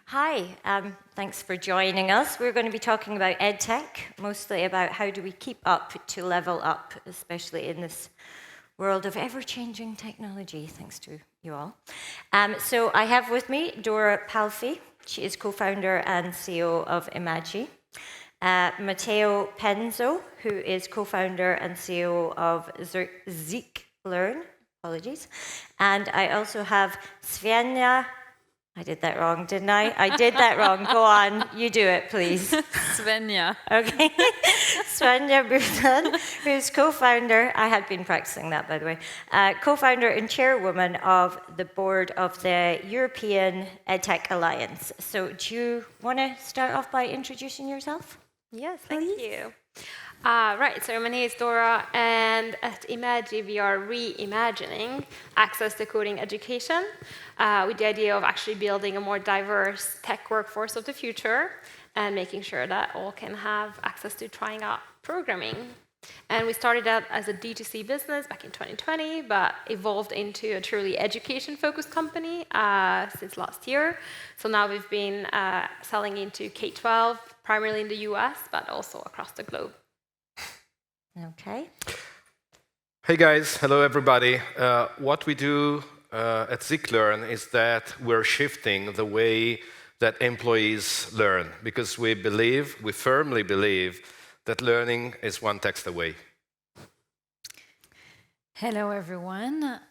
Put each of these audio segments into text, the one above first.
Hi, thanks for joining us. We're going to be talking about Edtech, mostly about how do we keep up to level up, especially in this world of ever-changing technology, thanks to you all. So I have with me Dora Palfi. She is co-founder and CEO of Imagi. Matteo Penzo, who is co-founder and CEO of Zick. Apologies. And I also have Svenia. I did that wrong, didn't I? I did that wrong. Go on, you do it, please. Svenia. Okay. Svenia Busson, who's co-founder, I had been practicing that, by the way, co-founder and chairwoman of the board of the European Edtech Alliance. So do you want to start off by introducing yourself? Yes, thank you. Right, so my name is Dora, and at Imagi we are reimagining access to coding education with the idea of actually building a more diverse tech workforce of the future and making sure that all can have access to trying out programming. And we started out as a D2C business back in 2020, but evolved into a truly education-focused company since last year. So now we've been selling into K-12, primarily in the US, but also across the globe. Okay. Hey guys, hello everybody. What we do at ZickLearn is that we're shifting the way that employees learn, because we firmly believe that learning is one text away. Hello, everyone.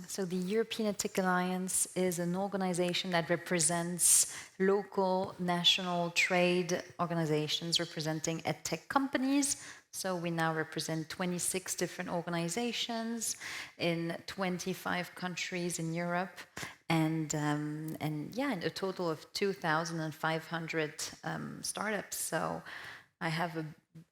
So the European Edtech Alliance is an organization that represents local, national trade organizations representing edtech companies. So we now represent 26 different organizations in 25 countries in Europe, and yeah, in a total of 2,500 startups. So I have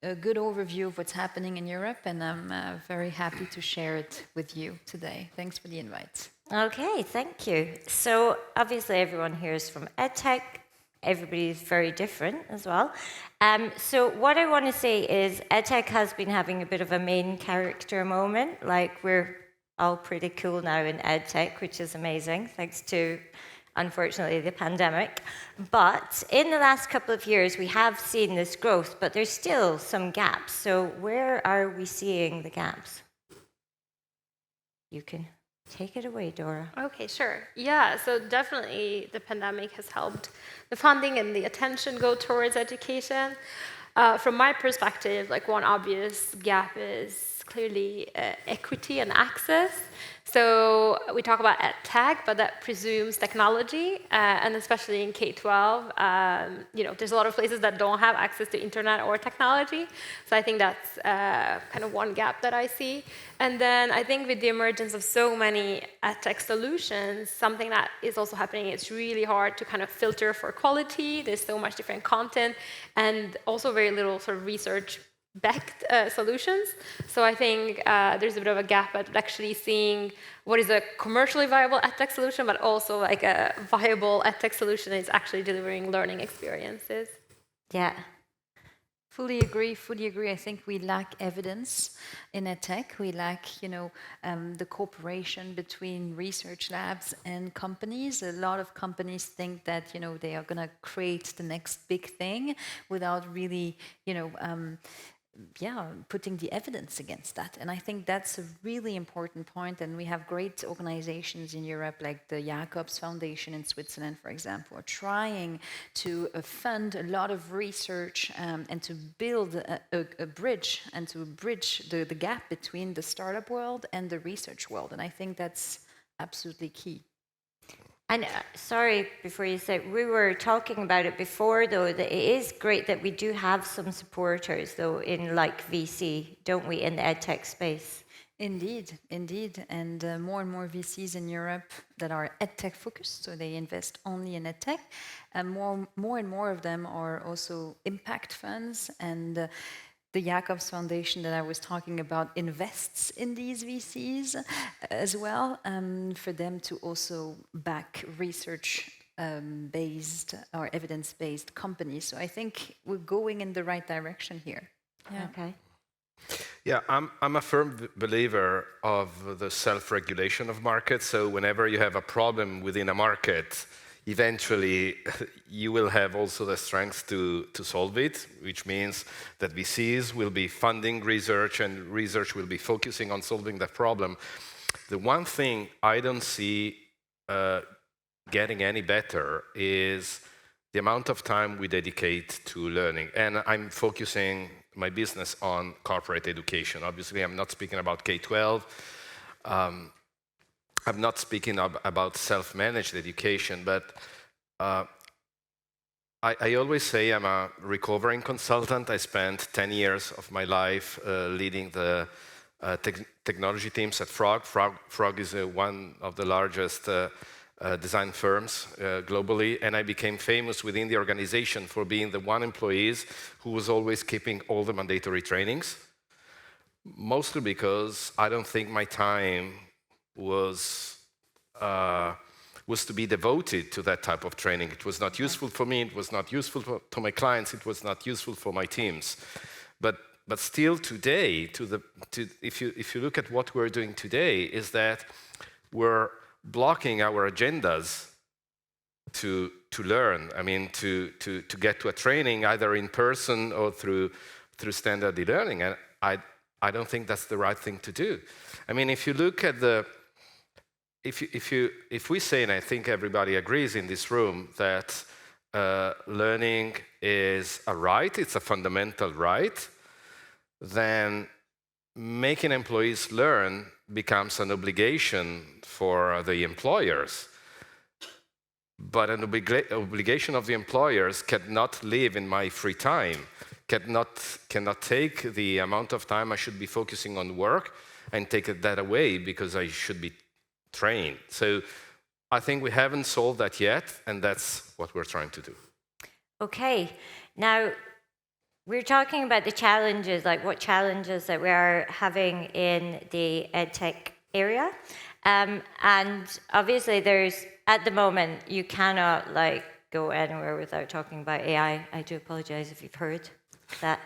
a good overview of what's happening in Europe, and I'm very happy to share it with you today. Thanks for the invite. Okay, thank you. So obviously everyone here is from Edtech. Everybody is very different as well. So what I want to say is Edtech has been having a bit of a main character moment. Like, we're all pretty cool now in Edtech, which is amazing, thanks to, unfortunately, the pandemic. But in the last couple of years, we have seen this growth, but there's still some gaps. So where are we seeing the gaps? You can take it away, Dora. Okay, sure. Yeah, so definitely the pandemic has helped the funding and the attention go towards education. From my perspective, like, one obvious gap is clearly equity and access. So we talk about Edtech, but that presumes technology, and especially in K-12, there's a lot of places that don't have access to internet or technology. So I think that's kind of one gap that I see. And then I think with the emergence of so many Edtech solutions, something that is also happening, it's really hard to kind of filter for quality. There's so much different content, and also very little sort of research-backed solutions. So I think there's a bit of a gap at actually seeing what is a commercially viable edtech solution, but also like a viable edtech solution is actually delivering learning experiences. Yeah. Fully agree. I think we lack evidence in edtech. We lack, the cooperation between research labs and companies. A lot of companies think that, they are going to create the next big thing without really, putting the evidence against that. And I think that's a really important point. And we have great organizations in Europe, like the Jacobs Foundation in Switzerland, for example, are trying to fund a lot of research and to build a bridge and to bridge the gap between the startup world and the research world. And I think that's absolutely key. And sorry, before you say, we were talking about it before, though, that it is great that we do have some supporters, though, in like VC, don't we, in the edtech space? Indeed. And more and more VCs in Europe that are edtech focused, so they invest only in edtech. And more and more of them are also impact funds, and the Jacobs Foundation that I was talking about invests in these VCs as well, for them to also back research-based or evidence-based companies. So I think we're going in the right direction here. Yeah. Okay. Yeah, I'm a firm believer of the self-regulation of markets. So whenever you have a problem within a market, eventually you will have also the strength to solve it, which means that VCs will be funding research and research will be focusing on solving that problem. The one thing I don't see getting any better is the amount of time we dedicate to learning. And I'm focusing my business on corporate education. Obviously, I'm not speaking about K-12. I'm not speaking about self-managed education, but I always say I'm a recovering consultant. I spent 10 years of my life leading the technology teams at Frog. Frog is one of the largest design firms globally, and I became famous within the organization for being the one employee who was always keeping all the mandatory trainings, mostly because I don't think my time was to be devoted to that type of training. It was not useful for me, it was not useful to my clients, it was not useful for my teams. But still today, if you look at what we're doing today, is that we're blocking our agendas to learn. I mean, to get to a training either in person or through standard e-learning. And I don't think that's the right thing to do. I mean, if you look at if we say, and I think everybody agrees in this room, that learning is a right, it's a fundamental right, then making employees learn becomes an obligation for the employers. But an obligation of the employers cannot live in my free time, cannot take the amount of time I should be focusing on work and take that away because I should be trained. So I think we haven't solved that yet, and that's what we're trying to do. Okay, now we're talking about the challenges, like what challenges that we are having in the EdTech area. And obviously at the moment, you cannot go anywhere without talking about AI. I do apologize if you've heard that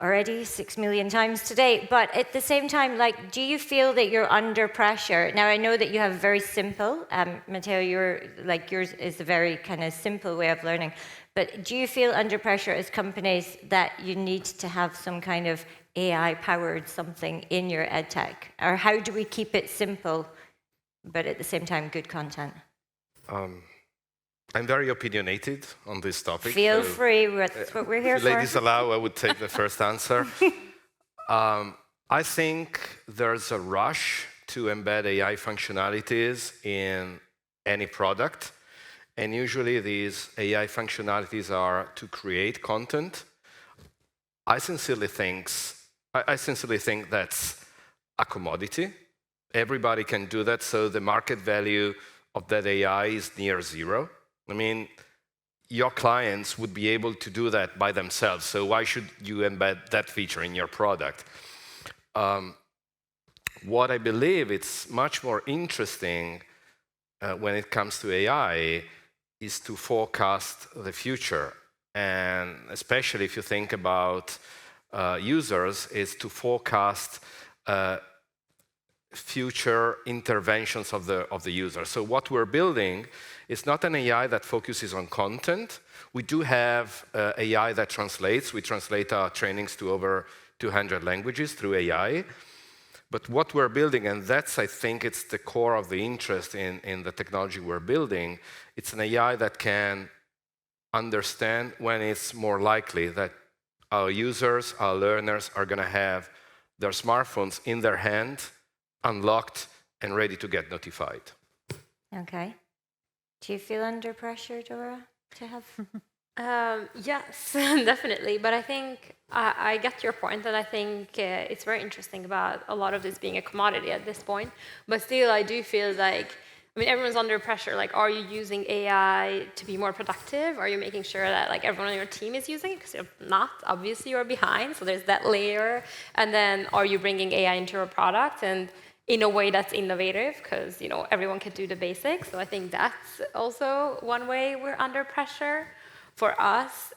already 6 million times today. But at the same time, do you feel that you're under pressure? Now, I know that you have very simple, Matteo, yours is a very kind of simple way of learning. But do you feel under pressure as companies that you need to have some kind of AI-powered something in your EdTech? Or how do we keep it simple, but at the same time, good content? I'm very opinionated on this topic. Feel free, that's what we're here for. Ladies allow, I would take the first answer. I think there's a rush to embed AI functionalities in any product. And usually these AI functionalities are to create content. I sincerely think that's a commodity. Everybody can do that, so the market value of that AI is near zero. I mean, your clients would be able to do that by themselves, so why should you embed that feature in your product? What I believe it's much more interesting when it comes to AI is to forecast the future. And especially if you think about users, is to forecast future interventions of the user. So what we're building is not an AI that focuses on content. We do have AI that translates. We translate our trainings to over 200 languages through AI. But what we're building, and that's, I think, it's the core of the interest in the technology we're building, it's an AI that can understand when it's more likely that our users, our learners, are going to have their smartphones in their hand, unlocked, and ready to get notified. Okay. Do you feel under pressure, Dora, to have... Yes, definitely. But I think I get your point, and I think it's very interesting about a lot of this being a commodity at this point. But still, I do feel like, I mean, everyone's under pressure. Like, are you using AI to be more productive? Are you making sure that everyone on your team is using it? Because if not, obviously you're behind. So there's that layer. And then, are you bringing AI into your product and in a way that's innovative? Because everyone can do the basics. So I think that's also one way we're under pressure. for us,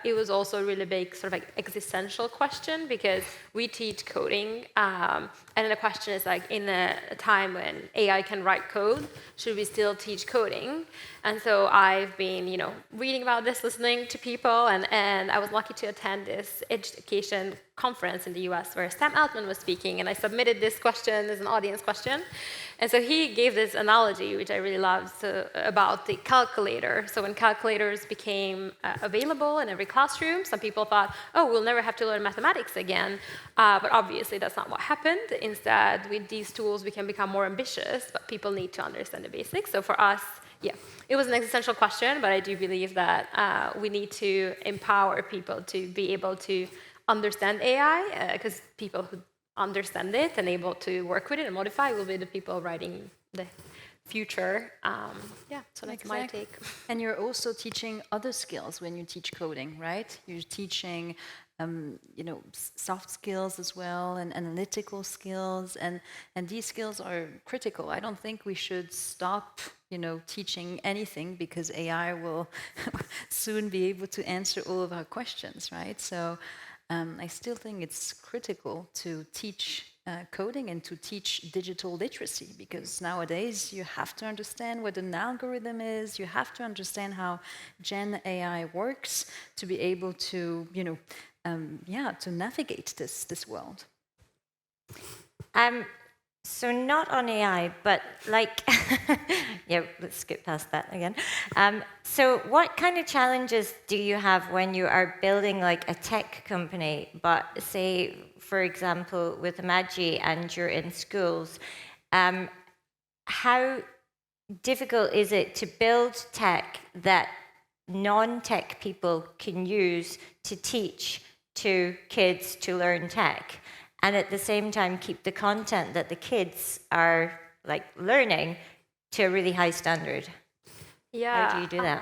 it was also a really big sort of like existential question, because we teach coding, and then the question is like, in a time when AI can write code, should we still teach coding? And so I've been, reading about this, listening to people, and I was lucky to attend this education conference in the US where Sam Altman was speaking, and I submitted this question as an audience question. And so he gave this analogy, which I really loved, about the calculator. So when calculators became available in every classroom, some people thought, oh, we'll never have to learn mathematics again. But obviously, that's not what happened. Instead, with these tools, we can become more ambitious, but people need to understand the basics. So for us, yeah, it was an existential question, but I do believe that we need to empower people to be able to understand AI, because people who understand it and able to work with it and modify will be the people writing the future. So that's my take. And you're also teaching other skills when you teach coding, right? You're teaching, soft skills as well, and analytical skills, and these skills are critical. I don't think we should stop, teaching anything, because AI will soon be able to answer all of our questions, right? So I still think it's critical to teach coding and to teach digital literacy, because nowadays you have to understand what an algorithm is, you have to understand how Gen AI works to be able to, to navigate this world. So not on AI, but like, yeah, let's skip past that again. So what kind of challenges do you have when you are building like a tech company, but say, for example, with Imagi and you're in schools, how difficult is it to build tech that non-tech people can use to teach to kids to learn tech, and at the same time keep the content that the kids are like learning to a really high standard? Yeah. How do you do that?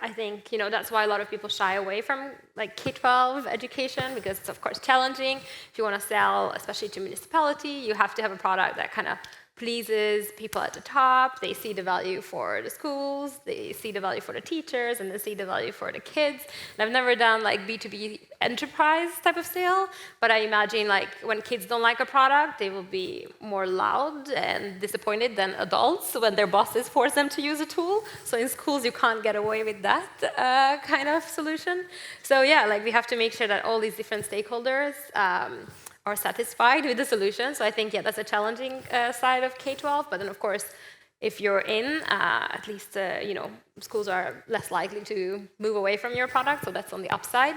I think, that's why a lot of people shy away from like K-12 education, because it's of course challenging. If you want to sell, especially to municipality, you have to have a product that kind of pleases people at the top. They see the value for the schools, they see the value for the teachers, and they see the value for the kids. And I've never done like B2B enterprise type of sale, but I imagine like when kids don't like a product, they will be more loud and disappointed than adults when their bosses force them to use a tool. So in schools, you can't get away with that kind of solution. So yeah, like we have to make sure that all these different stakeholders are satisfied with the solution. So I think, that's a challenging side of K-12. But then, of course, if you're in, at least, schools are less likely to move away from your product. So that's on the upside.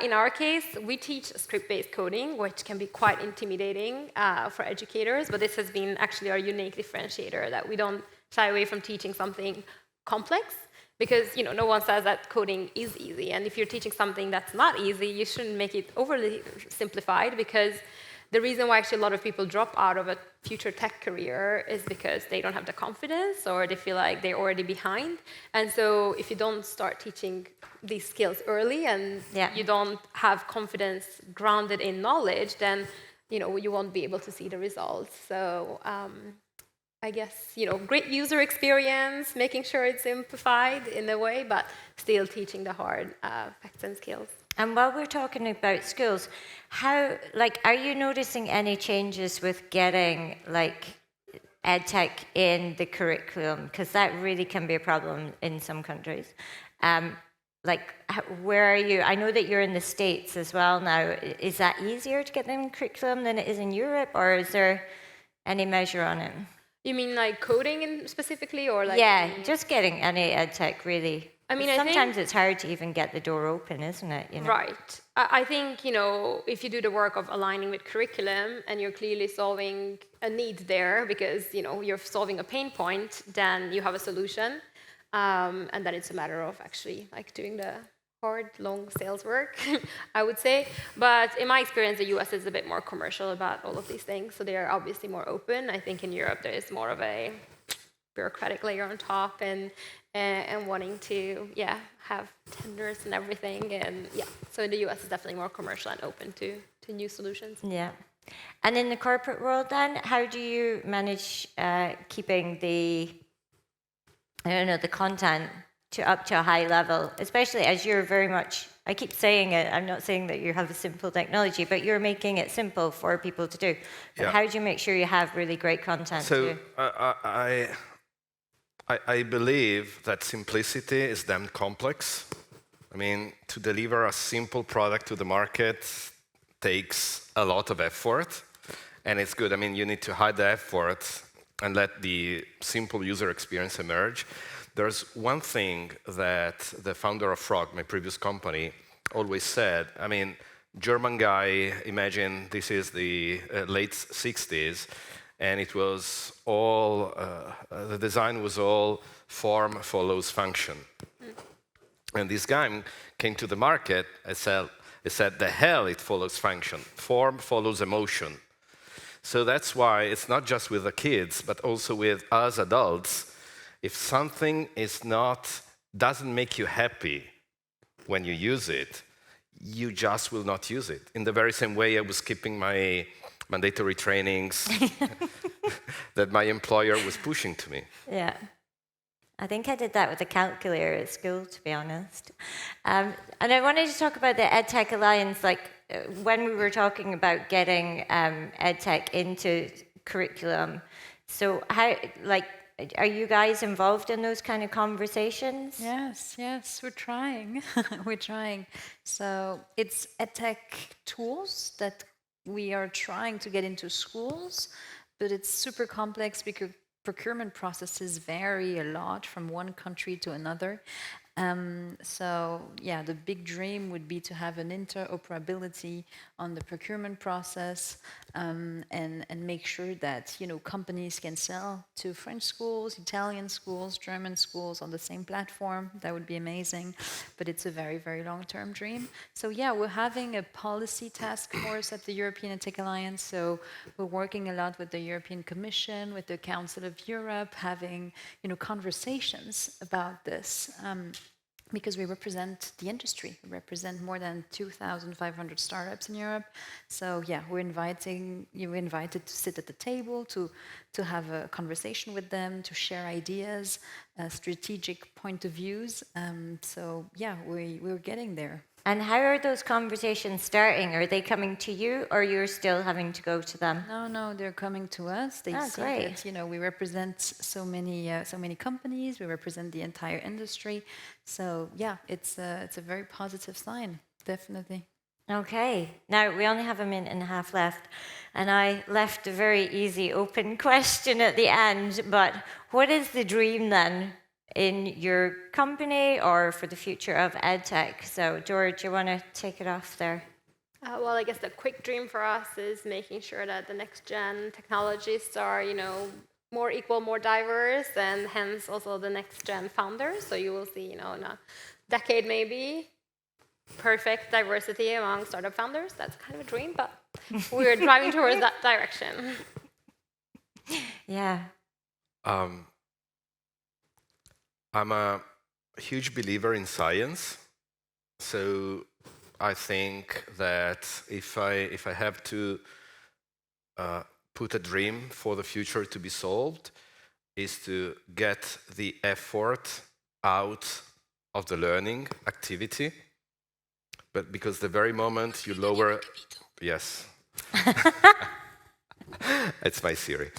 In our case, we teach script-based coding, which can be quite intimidating for educators. But this has been actually our unique differentiator, that we don't shy away from teaching something complex. Because no one says that coding is easy, and if you're teaching something that's not easy, you shouldn't make it overly simplified. Because the reason why actually a lot of people drop out of a future tech career is because they don't have the confidence, or they feel like they're already behind. And so if you don't start teaching these skills early, and you don't have confidence grounded in knowledge, then you won't be able to see the results. So I guess, great user experience, making sure it's simplified in a way, but still teaching the hard facts and skills. And while we're talking about schools, are you noticing any changes with getting Edtech in the curriculum? Because that really can be a problem in some countries. Where are you? I know that you're in the States as well now. Is that easier to get them in curriculum than it is in Europe, or is there any measure on it? You mean like coding specifically, or like? Yeah, just getting any EdTech really. I mean, sometimes it's hard to even get the door open, isn't it? Right. I think, if you do the work of aligning with curriculum and you're clearly solving a need there because, you're solving a pain point, then you have a solution. And then it's a matter of actually doing the hard, long sales work, I would say. But in my experience, the US is a bit more commercial about all of these things. So they are obviously more open. I think in Europe, there is more of a bureaucratic layer on top and wanting to, have tenders and everything. And so in the US, it's definitely more commercial and open to new solutions. Yeah. And in the corporate world then, how do you manage keeping the content up to a high level, especially as you're very much, I keep saying it, I'm not saying that you have a simple technology, but you're making it simple for people to do. But Yeah. how do you make sure you have really great content So too? I believe that simplicity is damn complex. I mean, to deliver a simple product to the market takes a lot of effort, and it's good. I mean, you need to hide the effort and let the simple user experience emerge. There's one thing that the founder of Frog, my previous company, always said. I mean, German guy, imagine this is the late 60s, and it was all, the design was all form follows function. And this guy came to the market and said, the hell it follows function. Form follows emotion. So that's why it's not just with the kids, but also with us adults. If something doesn't make you happy when you use it, you just will not use it. In the very same way I was skipping my mandatory trainings that my employer was pushing to me. Yeah. I think I did that with a calculator at school, to be honest. And I wanted to talk about the Edtech Alliance, when we were talking about getting Edtech into curriculum. So how, are you guys involved in those kind of conversations? Yes, we're trying. We're trying. So it's Edtech tools that we are trying to get into schools, but it's super complex because procurement processes vary a lot from one country to another. So yeah, the big dream would be to have an interoperability on the procurement process, and make sure that companies can sell to French schools, Italian schools, German schools on the same platform. That would be amazing, but it's a very, very long-term dream. So yeah, we're having a policy task force at the European Edtech Alliance. So we're working a lot with the European Commission, with the Council of Europe, having conversations about this. Because we represent the industry. We represent more than 2,500 startups in Europe. So yeah, you're invited to sit at the table, to have a conversation with them, to share ideas, strategic point of views. So yeah, we're getting there. And how are those conversations starting? Are they coming to you, or you're still having to go to them? No, they're coming to us. They see great. that we represent so many companies. We represent the entire industry. So yeah, it's a very positive sign, definitely. Okay. Now we only have a minute and a half left, and I left a very easy open question at the end. But what is the dream then in your company or for the future of EdTech? So, Dora, do you want to take it off there? Well, I guess the quick dream for us is making sure that the next gen technologists are, more equal, more diverse, and hence also the next gen founders. So you will see, in a decade maybe, perfect diversity among startup founders. That's kind of a dream, but we're driving towards that direction. Yeah. I'm a huge believer in science, so I think that if I have to put a dream for the future to be solved, is to get the effort out of the learning activity, but because the very moment you lower, yes. It's my Siri.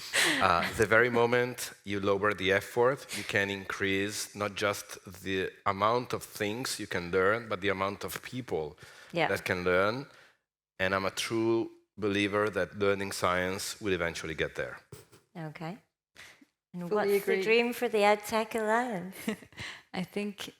The very moment you lower the effort, you can increase not just the amount of things you can learn, but the amount of people that can learn. And I'm a true believer that learning science will eventually get there. Okay. And Fully what's agree. the dream for the EdTech Alliance? I think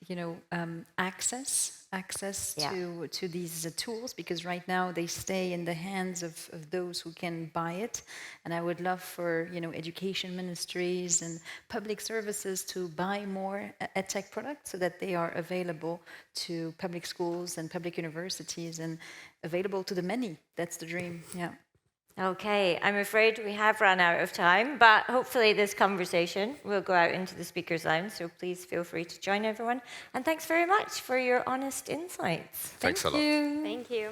access to these tools, because right now they stay in the hands of those who can buy it, and I would love for education ministries and public services to buy more EdTech products so that they are available to public schools and public universities and available to the many. That's the dream. Yeah. Okay, I'm afraid we have run out of time, but hopefully this conversation will go out into the speakers' lounge, so please feel free to join everyone. And thanks very much for your honest insights. Thanks a lot. Thank you. Thank you.